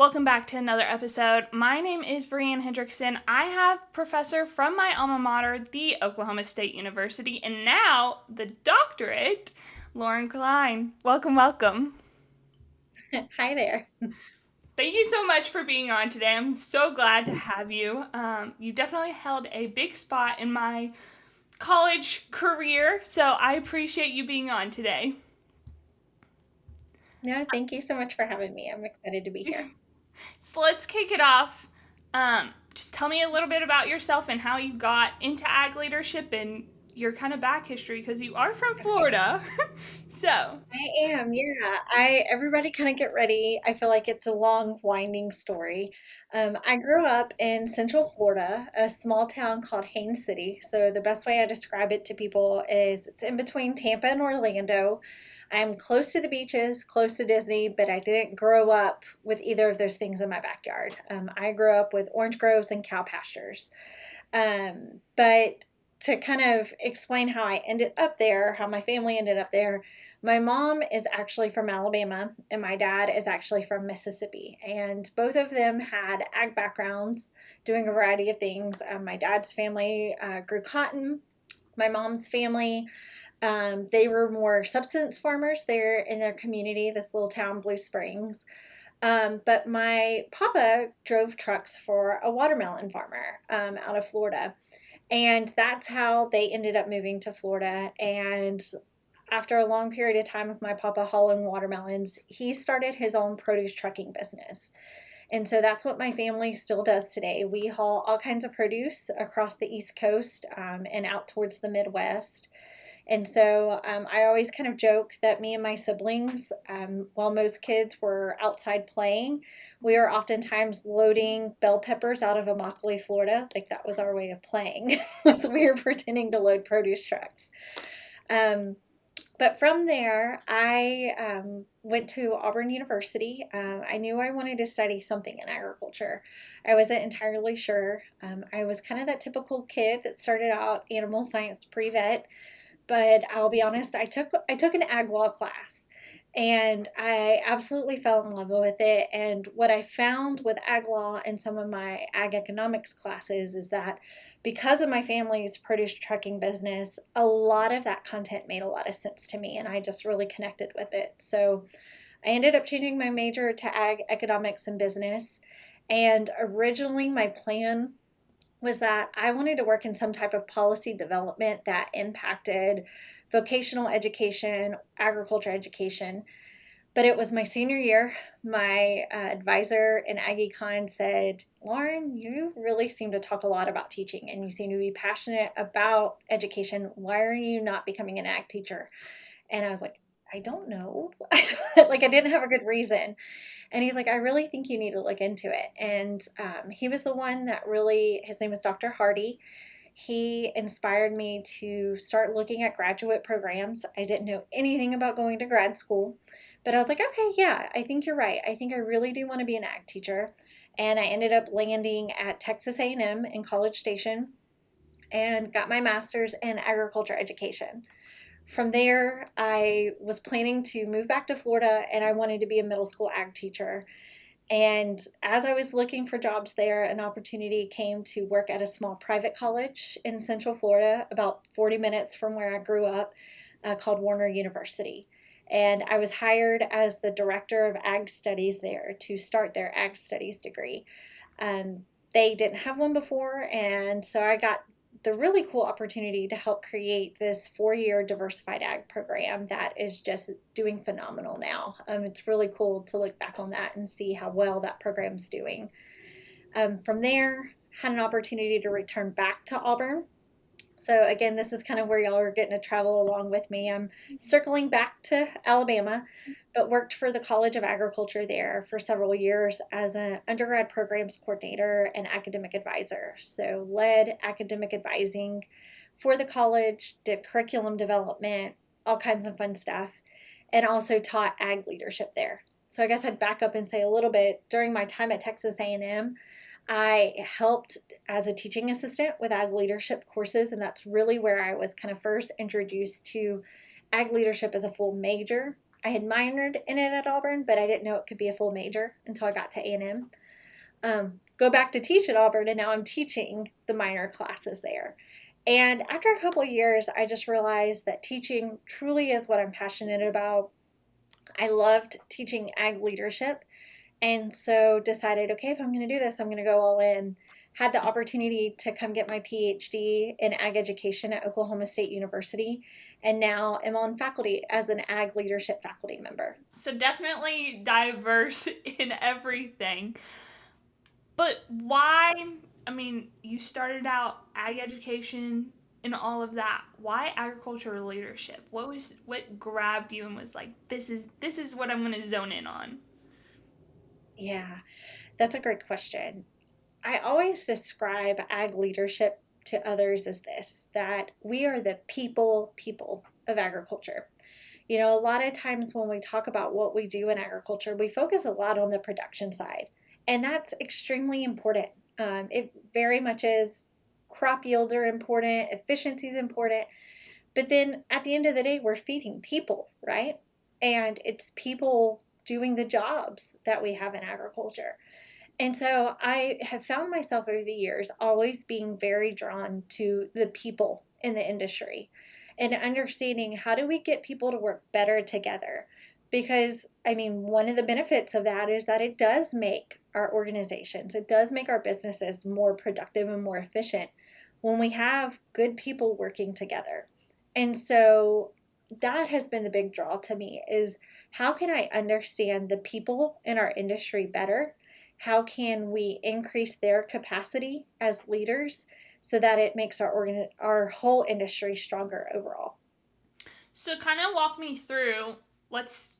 Welcome back to another episode. My name is Brianne Hendrickson. I have professor from my alma mater, the Oklahoma State University, and now the doctorate, Lauren Cline. Welcome. Hi there. Thank you so much for being on today. I'm so glad to have you. You definitely held a big spot in my college career, so I appreciate you being on today. No, thank you so much for having me. I'm excited to be here. So let's kick it off. Just tell me a little bit about yourself and how you got into ag leadership and your kind of back history because you are from Florida. So, I am, yeah. I everybody kind of get ready. I feel like it's a long, winding story. I grew up in Central Florida, a small town called Haines City. So the best way I describe it to people is it's in between Tampa and Orlando. I'm close to the beaches, close to Disney, but I didn't grow up with either of those things in my backyard. I grew up with orange groves and cow pastures. But to kind of explain how I ended up there, how my family ended up there, my mom is actually from Alabama and my dad is actually from Mississippi. And both of them had ag backgrounds doing a variety of things. My dad's family grew cotton. My mom's family, they were more subsistence farmers there in their community, this little town, Blue Springs. But my papa drove trucks for a watermelon farmer out of Florida. And that's how they ended up moving to Florida. And after a long period of time with my papa hauling watermelons, he started his own produce trucking business. And so that's what my family still does today. We haul all kinds of produce across the East Coast and out towards the Midwest. And so I always kind of joke that me and my siblings, while most kids were outside playing, we were oftentimes loading bell peppers out of Immokalee, Florida. Like that was our way of playing, was we were pretending to load produce trucks. Um, but from there, I went to Auburn University. I knew I wanted to study something in agriculture. I wasn't entirely sure. I was kind of that typical kid that started out animal science pre-vet, but I'll be honest, I took an ag law class and I absolutely fell in love with it. And what I found with ag law and some of my ag economics classes is that because of my family's produce trucking business, a lot of that content made a lot of sense to me and I just really connected with it. So I ended up changing my major to ag economics and business. And originally my plan was that I wanted to work in some type of policy development that impacted vocational education, agriculture education. But it was my senior year. My advisor in Ag Econ said, Lauren, you really seem to talk a lot about teaching and you seem to be passionate about education. Why are you not becoming an ag teacher? And I was like, I don't know. Like, I didn't have a good reason. And he's like, I really think you need to look into it. And he was the one that really, his name was Dr. Hardy. He inspired me to start looking at graduate programs. I didn't know anything about going to grad school, but I was like, okay, yeah, I think you're right. I think I really do want to be an ag teacher. And I ended up landing at Texas A&M in College Station and got my master's in agriculture education. From there, I was planning to move back to Florida and I wanted to be a middle school ag teacher. And as I was looking for jobs there, an opportunity came to work at a small private college in Central Florida, about 40 minutes from where I grew up, called Warner University. And I was hired as the director of ag studies there to start their ag studies degree. They didn't have one before, and so I got the really cool opportunity to help create this 4-year diversified ag program that is just doing phenomenal now. It's really cool to look back on that and see how well that program's doing. From there, had an opportunity to return back to Auburn. So again, this is kind of where y'all are getting to travel along with me. I'm circling back to Alabama, but worked for the College of Agriculture there for several years as an undergrad programs coordinator and academic advisor. So led academic advising for the college, did curriculum development, all kinds of fun stuff, and also taught ag leadership there. So I guess I'd back up and say a little bit during my time at Texas A&M, I helped as a teaching assistant with ag leadership courses, and that's really where I was kind of first introduced to ag leadership as a full major. I had minored in it at Auburn, but I didn't know it could be a full major until I got to A&M. Go back to teach at Auburn, and now I'm teaching the minor classes there. And after a couple of years, I just realized that teaching truly is what I'm passionate about. I loved teaching ag leadership, and so decided, okay, if I'm going to do this, I'm going to go all in. Had the opportunity to come get my PhD in ag education at Oklahoma State University, and now am on faculty as an ag leadership faculty member. So definitely diverse in everything. But why? I mean, you started out ag education and all of that. Why agricultural leadership? What grabbed you and was like, this is what I'm going to zone in on? Yeah, that's a great question. I always describe ag leadership to others as this, that we are the people of agriculture. A lot of times when we talk about what we do in agriculture, we focus a lot on the production side, and that's extremely important. It very much is. Crop yields are important, efficiency is important, but then at the end of the day, we're feeding people, right? And it's people doing the jobs that we have in agriculture. And so I have found myself over the years always being very drawn to the people in the industry and understanding how do we get people to work better together. Because, I mean, one of the benefits of that is that it does make our organizations, it does make our businesses more productive and more efficient when we have good people working together. And so that has been the big draw to me is how can I understand the people in our industry better? How can we increase their capacity as leaders so that it makes our whole industry stronger overall? So kind of walk me through. Let's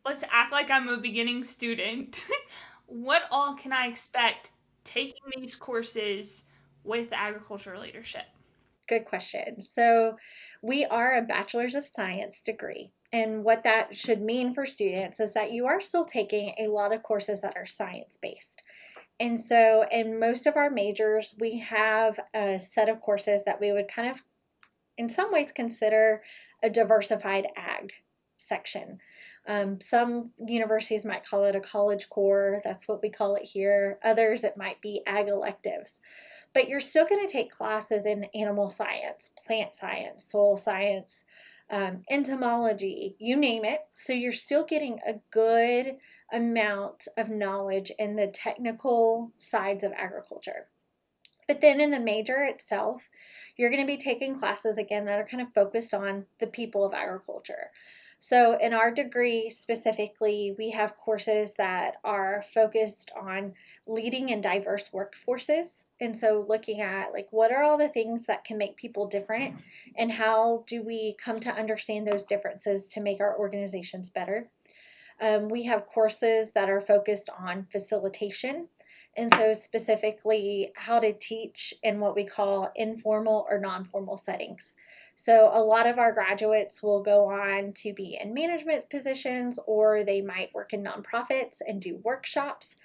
let's act like I'm a beginning student. What all can I expect taking these courses with agricultural leadership? Good question. So, we are a Bachelor's of Science degree. And what that should mean for students is that you are still taking a lot of courses that are science based. And so, in most of our majors, we have a set of courses that we would kind of, in some ways, consider a diversified ag section. Some universities might call it a college core. That's what we call it here. Others, it might be ag electives. But you're still going to take classes in animal science, plant science, soil science, entomology, you name it. So you're still getting a good amount of knowledge in the technical sides of agriculture. But then in the major itself, you're going to be taking classes again that are kind of focused on the people of agriculture. So in our degree specifically, we have courses that are focused on leading in diverse workforces. And so looking at like what are all the things that can make people different and how do we come to understand those differences to make our organizations better. We have courses that are focused on facilitation. And so, specifically, how to teach in what we call informal or non formal settings. So, a lot of our graduates will go on to be in management positions or they might work in nonprofits and do workshops,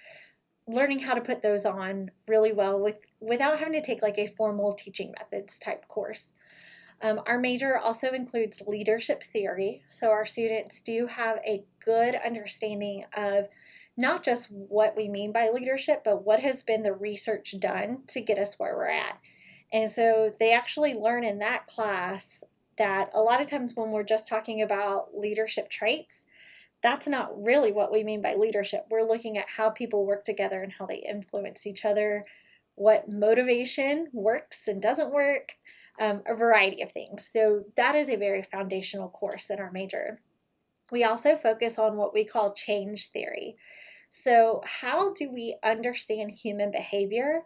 learning how to put those on really well without having to take like a formal teaching methods type course. Our major also includes leadership theory, so our students do have a good understanding of not just what we mean by leadership, but what has been the research done to get us where we're at. And so they actually learn in that class that a lot of times when we're just talking about leadership traits, that's not really what we mean by leadership. We're looking at how people work together and how they influence each other, what motivation works and doesn't work, a variety of things. So that is a very foundational course in our major. We also focus on what we call change theory. So, how do we understand human behavior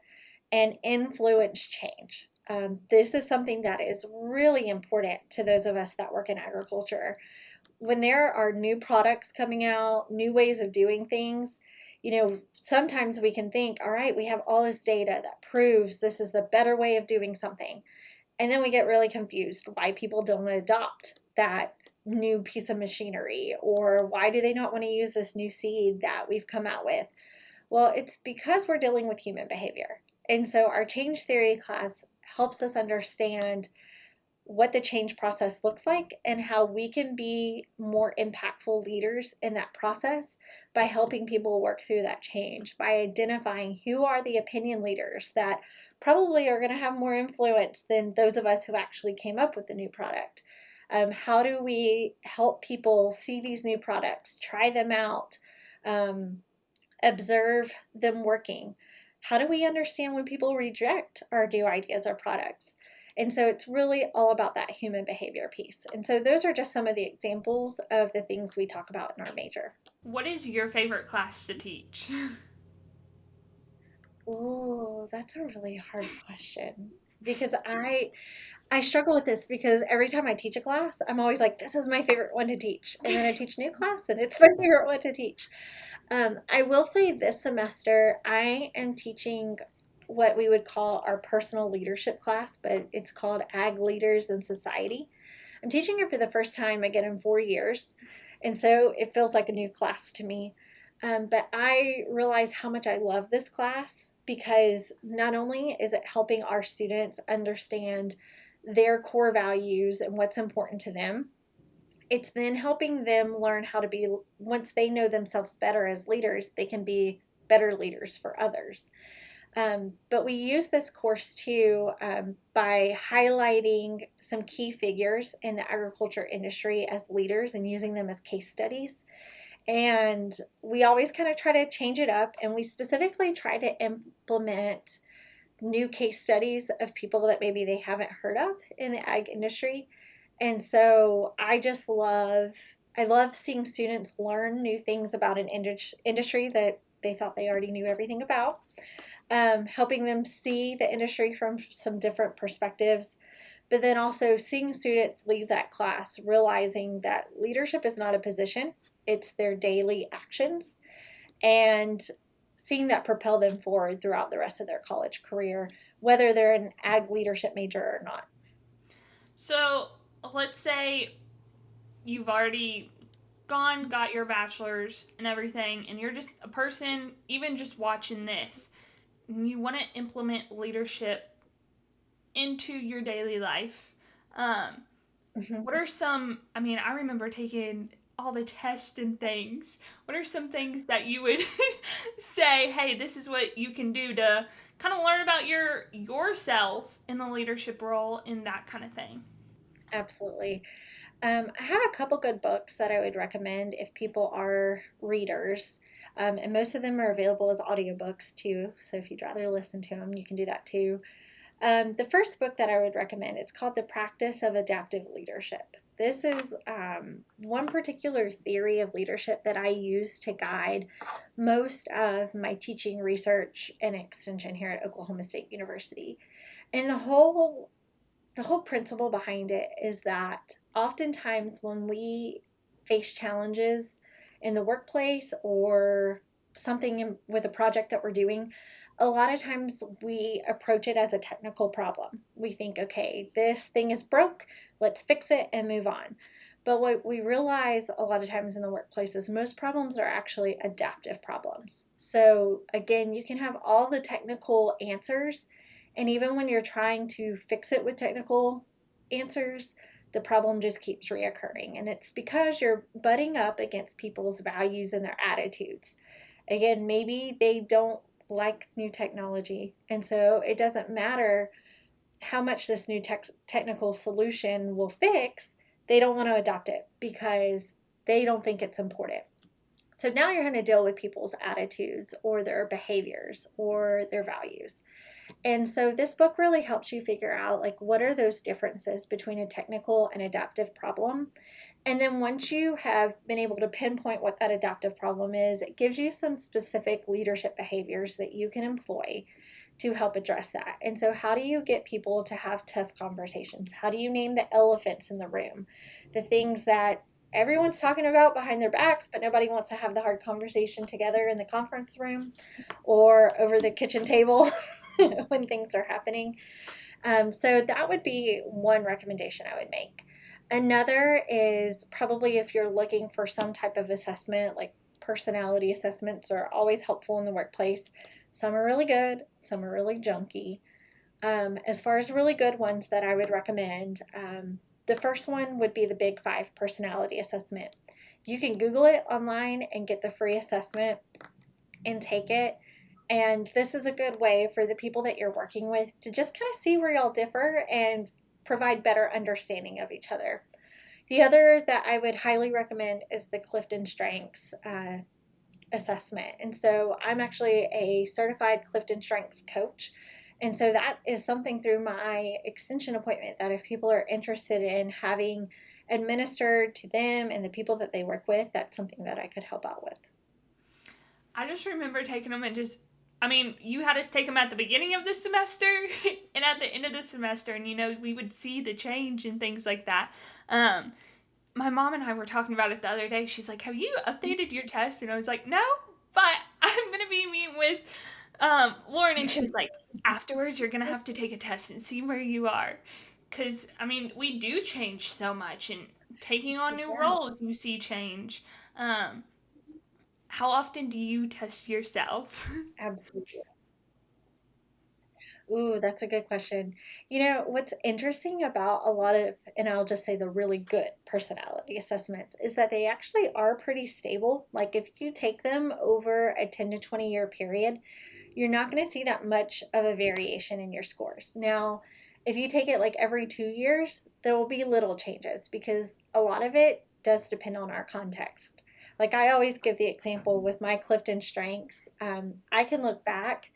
and influence change? This is something that is really important to those of us that work in agriculture. When there are new products coming out, new ways of doing things, sometimes we can think, all right, we have all this data that proves this is the better way of doing something. And then we get really confused why people don't adopt that new piece of machinery or why do they not want to use this new seed that we've come out with. Well, it's because we're dealing with human behavior. And so our change theory class helps us understand what the change process looks like and how we can be more impactful leaders in that process by helping people work through that change, by identifying who are the opinion leaders that probably are going to have more influence than those of us who actually came up with the new product. How do we help people see these new products, try them out, um, observe them working? How do we understand when people reject our new ideas or products? And so it's really all about that human behavior piece. And so those are just some of the examples of the things we talk about in our major. What is your favorite class to teach? Oh, that's a really hard question because I struggle with this because every time I teach a class, I'm always like, this is my favorite one to teach. And then I teach a new class and it's my favorite one to teach. I will say this semester I am teaching what we would call our personal leadership class, but it's called Ag Leaders in Society. I'm teaching it for the first time again in 4 years, and so it feels like a new class to me. But I realize how much I love this class because not only is it helping our students understand their core values and what's important to them, it's then helping them learn how to be, once they know themselves better as leaders, they can be better leaders for others. But we use this course too by highlighting some key figures in the agriculture industry as leaders and using them as case studies. And we always kind of try to change it up, and we specifically try to implement new case studies of people that maybe they haven't heard of in the ag industry. And so I love seeing students learn new things about an industry that they thought they already knew everything about, helping them see the industry from some different perspectives, but then also seeing students leave that class realizing that leadership is not a position, it's their daily actions, and seeing that propel them forward throughout the rest of their college career, whether they're an ag leadership major or not. So, let's say you've already gone, got your bachelor's and everything, and you're just a person, even just watching this, and you want to implement leadership into your daily life. Um, Mhm. what are some, I mean, I remember taking all the tests and things. What are some things that you would say, hey, this is what you can do to kind of learn about yourself in the leadership role and that kind of thing? Absolutely. I have a couple good books that I would recommend if people are readers. And most of them are available as audiobooks too. So if you'd rather listen to them, you can do that too. The first book that I would recommend, it's called The Practice of Adaptive Leadership. This is one particular theory of leadership that I use to guide most of my teaching, research, and extension here at Oklahoma State University. And the whole principle behind it is that oftentimes when we face challenges in the workplace or with a project that we're doing, a lot of times we approach it as a technical problem. We think, okay, this thing is broke, let's fix it and move on. But what we realize a lot of times in the workplace is most problems are actually adaptive problems. So, again, you can have all the technical answers, and even when you're trying to fix it with technical answers, the problem just keeps reoccurring. And it's because you're butting up against people's values and their attitudes. Again, maybe they don't like new technology. And so it doesn't matter how much this new technical solution will fix, they don't want to adopt it because they don't think it's important. So now you're going to deal with people's attitudes or their behaviors or their values. And so this book really helps you figure out like what are those differences between a technical and adaptive problem. And then once you have been able to pinpoint what that adaptive problem is, it gives you some specific leadership behaviors that you can employ to help address that. And so how do you get people to have tough conversations? How do you name the elephants in the room? The things that everyone's talking about behind their backs, but nobody wants to have the hard conversation together in the conference room or over the kitchen table when things are happening. So that would be one recommendation I would make. Another is probably if you're looking for some type of assessment, like personality assessments are always helpful in the workplace. Some are really good, some are really junky. As far as really good ones that I would recommend, the first one would be the Big Five personality assessment. You can Google it online and get the free assessment and take it. And this is a good way for the people that you're working with to just kind of see where y'all differ and provide better understanding of each other. The other that I would highly recommend is the Clifton Strengths assessment. And so I'm actually a certified Clifton Strengths coach. And so that is something through my extension appointment that if people are interested in having administered to them and the people that they work with, that's something that I could help out with. I just remember taking them and just, I mean, you had us take them at the beginning of the semester and at the end of the semester, and we would see the change and things like that. Um, my mom and I were talking about it the other day. She's like, "Have you updated your test?" And I was like, "No, but I'm gonna be meeting with Lauren," and she's like, "Afterwards, you're gonna have to take a test and see where you are, because I mean, we do change so much, and taking on new Yeah, roles, you see change." Um, how often do you test yourself? absolutely. Ooh, that's a good question. You know, what's interesting about a lot of, and I'll just say the really good personality assessments, is that they actually are pretty stable. Like if you take them over a 10 to 20-year period, you're not going to see that much of a variation in your scores. Now, if you take it like every 2 years, there will be little changes because a lot of it does depend on our context. Like I always give the example with my Clifton Strengths, I can look back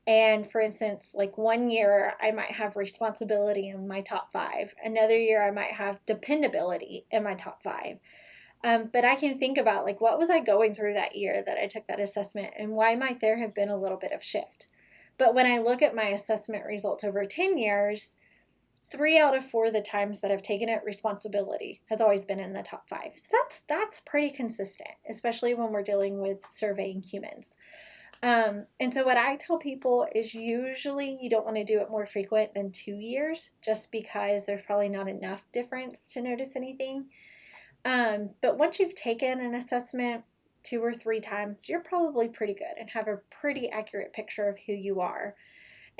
and for instance, like one year I might have responsibility in my top five. Another year I might have dependability in my top five. But I can think about like what was I going through that year that I took that assessment and why might there have been a little bit of shift. But when I look at my assessment results over 10 years, 3 out of 4 of the times that I've taken it, responsibility has always been in the top five. So that's pretty consistent, especially when we're dealing with surveying humans. And so what I tell people is usually you don't want to do it more frequent than 2 years, just because there's probably not enough difference to notice anything. But once you've taken an assessment 2 or 3 times, you're probably pretty good and have a pretty accurate picture of who you are.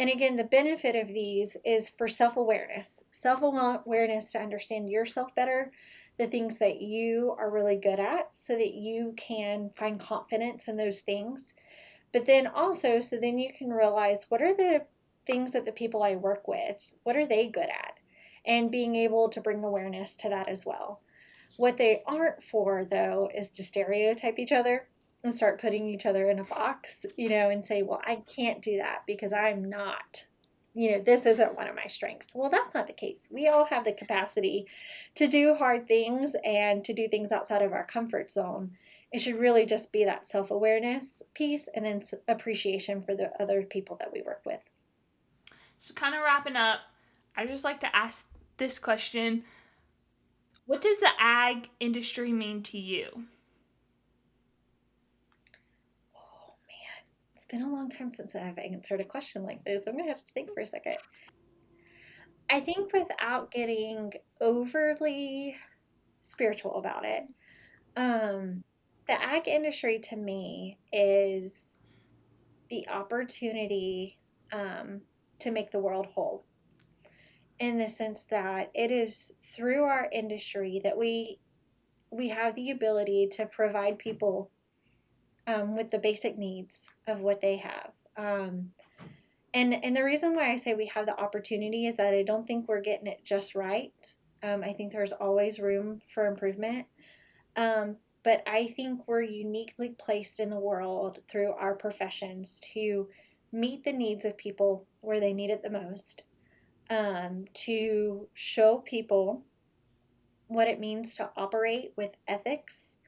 And again, the benefit of these is for self awareness to understand yourself better, the things that you are really good at, so that you can find confidence in those things, but then also, so then you can realize what are the things that the people I work with, what are they good at? And being able to bring awareness to that as well. What they aren't for, though, is to stereotype each other and start putting each other in a box, and say, well, I can't do that because I'm not, this isn't one of my strengths. Well, that's not the case. We all have the capacity to do hard things and to do things outside of our comfort zone. It should really just be that self awareness piece and then appreciation for the other people that we work with. So, kind of wrapping up, I just like to ask this question: what does the ag industry mean to you? Oh man, it's been a long time since I've answered a question like this. I'm gonna have to think for a second. I think without getting overly spiritual about it, um, the ag industry to me is the opportunity um, to make the world whole, in the sense that it is through our industry that we have the ability to provide people with the basic needs of what they have. And the reason why I say we have the opportunity is that I don't think we're getting it just right. I think there's always room for improvement. Um, but I think we're uniquely placed in the world through our professions to meet the needs of people where they need it the most, to show people what it means to operate with ethics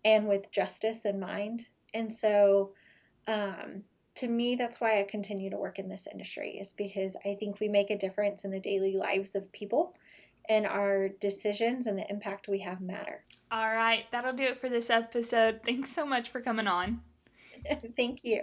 and with justice in mind. And so, um, to me, that's why I continue to work in this industry, is because I think we make a difference in the daily lives of people, and our decisions and the impact we have matter. All right, that'll do it for this episode. Thanks so much for coming on. Thank you.